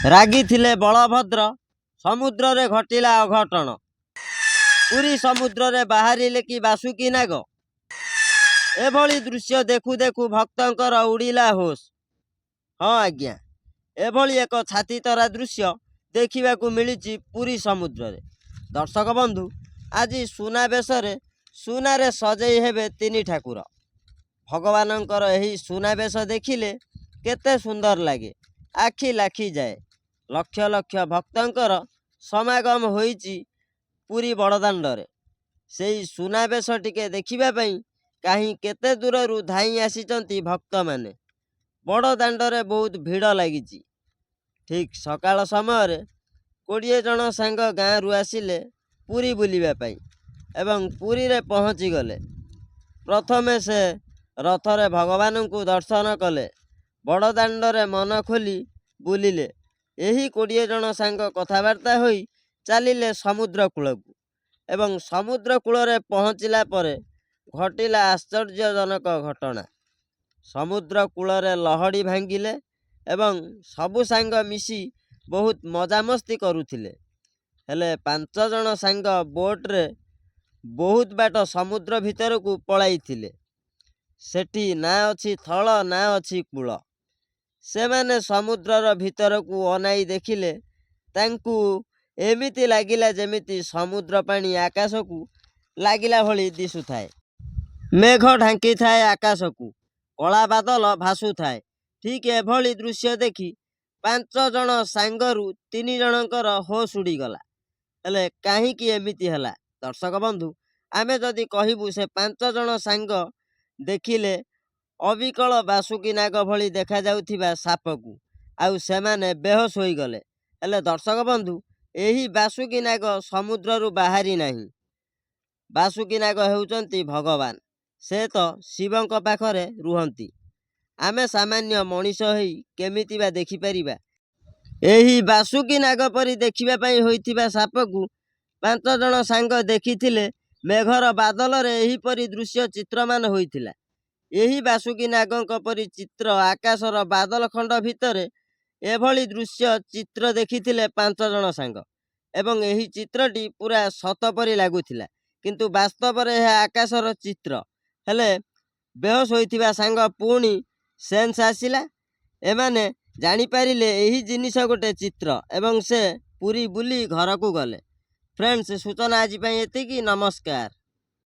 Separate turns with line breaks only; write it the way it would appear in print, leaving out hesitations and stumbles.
ରାଗିଥିଲେ ବଳଭଦ୍ର, ସମୁଦ୍ରରେ ଘଟିଲା ଅଘଟଣ। ପୁରୀ ସମୁଦ୍ରରେ ବାହାରିଲେ କି ବାସୁକି ନାଗ। ଏଭଳି ଦୃଶ୍ୟ ଦେଖୁ ଦେଖୁ ଭକ୍ତଙ୍କର ଉଡ଼ିଲା ହୋସ। ହଁ ଆଜ୍ଞା, ଏଭଳି ଏକ ଛାତିତରା ଦୃଶ୍ୟ ଦେଖିବାକୁ ମିଳିଛି ପୁରୀ ସମୁଦ୍ରରେ। ଦର୍ଶକ ବନ୍ଧୁ, ଆଜି ସୁନାବେଶରେ ସୁନାରେ ସଜେଇ ହେବେ ତିନି ଠାକୁର। ଭଗବାନଙ୍କର ଏହି ସୁନାବେଶ ଦେଖିଲେ କେତେ ସୁନ୍ଦର ଲାଗେ, ଆଖି ଲାଖିଯାଏ। ଲକ୍ଷ ଲକ୍ଷ ଭକ୍ତଙ୍କର ସମାଗମ ହୋଇଛି ପୁରୀ ବଡ଼ଦାଣ୍ଡରେ। ସେଇ ସୁନାବେଶ ଟିକେ ଦେଖିବା ପାଇଁ କାହିଁ କେତେ ଦୂରରୁ ଧାଇଁ ଆସିଛନ୍ତି ଭକ୍ତମାନେ। ବଡ଼ଦାଣ୍ଡରେ ବହୁତ ଭିଡ଼ ଲାଗିଛି। ଠିକ୍ ସକାଳ ସମୟରେ 20 ଜଣ ସାଙ୍ଗ ଗାଁରୁ ଆସିଲେ ପୁରୀ ବୁଲିବା ପାଇଁ ଏବଂ ପୁରୀରେ ପହଞ୍ଚିଗଲେ। ପ୍ରଥମେ ସେ ରଥରେ ଭଗବାନଙ୍କୁ ଦର୍ଶନ କଲେ। ବଡ଼ଦାଣ୍ଡରେ ମନ ଖୋଲି ବୁଲିଲେ। ଏହି 20 ଜଣ ସାଙ୍ଗ କଥାବାର୍ତ୍ତା ହୋଇ ଚାଲିଲେ ସମୁଦ୍ର କୂଳକୁ ଏବଂ ସମୁଦ୍ର କୂଳରେ ପହଞ୍ଚିଲା ପରେ ଘଟିଲା ଆଶ୍ଚର୍ଯ୍ୟଜନକ ଘଟଣା। ସମୁଦ୍ର କୂଳରେ ଲହଡ଼ି ଭାଙ୍ଗିଲେ ଏବଂ ସବୁ ସାଙ୍ଗ ମିଶି ବହୁତ ମଜାମସ୍ତି କରୁଥିଲେ। ହେଲେ 5 ଜଣ ସାଙ୍ଗ ବୋଟ୍ରେ ବହୁତ ବାଟ ସମୁଦ୍ର ଭିତରକୁ ପଳାଇଥିଲେ। ସେଠି ନା ଅଛି ଥଳ ନା ଅଛି କୂଳ। ସେମାନେ ସମୁଦ୍ରର ଭିତରକୁ ଅନାଇ ଦେଖିଲେ। ତାଙ୍କୁ ଏମିତି ଲାଗିଲା ଯେମିତି ସମୁଦ୍ର ପାଣି ଆକାଶକୁ ଲାଗିଲା ଭଳି ଦିଶୁଥାଏ। ମେଘ ଢାଙ୍କିଥାଏ ଆକାଶକୁ, କଳା ବାଦଲ ଭାସୁଥାଏ। ଠିକ୍ ଏଭଳି ଦୃଶ୍ୟ ଦେଖି 5 ଜଣ ସାଙ୍ଗରୁ 3 ଜଣଙ୍କର ହୋସ ଉଡ଼ିଗଲା। ହେଲେ କାହିଁକି ଏମିତି ହେଲା? ଦର୍ଶକ ବନ୍ଧୁ, ଆମେ ଯଦି କହିବୁ ସେ 5 ଜଣ ସାଙ୍ଗ ଦେଖିଲେ ଅବିକଳ ବାସୁକି ନାଗ ଭଳି ଦେଖାଯାଉଥିବା ସାପକୁ, ଆଉ ସେମାନେ ବେହୋସ ହୋଇଗଲେ। ହେଲେ ଦର୍ଶକ ବନ୍ଧୁ, ଏହି ବାସୁକି ନାଗ ସମୁଦ୍ରରୁ ବାହାରି ନାହିଁ। ବାସୁକି ନାଗ ହେଉଛନ୍ତି ଭଗବାନ। ସେ ତ ଶିବଙ୍କ ପାଖରେ ରୁହନ୍ତି। ଆମେ ସାମାନ୍ୟ ମଣିଷ ହୋଇ କେମିତି ବା ଦେଖିପାରିବା? ଏହି ବାସୁକି ନାଗ ପରି ଦେଖିବା ପାଇଁ ହୋଇଥିବା ସାପକୁ 5 ଜଣ ସାଙ୍ଗ ଦେଖିଥିଲେ। ମେଘର ବାଦଲରେ ଏହିପରି ଦୃଶ୍ୟ ଚିତ୍ରମାନ ହୋଇଥିଲା। ଏହି ବାସୁକି ନାଗଙ୍କ ପରି ଚିତ୍ର ଆକାଶର ବାଦଲ ଖଣ୍ଡ ଭିତରେ ଏଭଳି ଦୃଶ୍ୟ ଚିତ୍ର ଦେଖିଥିଲେ 5 ଜଣ ସାଙ୍ଗ ଏବଂ ଏହି ଚିତ୍ରଟି ପୁରା ସତ ପରି ଲାଗୁଥିଲା। କିନ୍ତୁ ବାସ୍ତବରେ ଏହା ଆକାଶର ଚିତ୍ର। ହେଲେ ବେହୋସ ହୋଇଥିବା ସାଙ୍ଗ ପୁଣି ସେନ୍ସ ଆସିଲା। ଏମାନେ ଜାଣିପାରିଲେ ଏହି ଜିନିଷ ଗୋଟେ ଚିତ୍ର ଏବଂ ସେ ପୁରୀ ବୁଲି ଘରକୁ ଗଲେ। ଫ୍ରେଣ୍ଡସ୍, ସୂଚନା ଆଜି ପାଇଁ ଏତିକି। ନମସ୍କାର।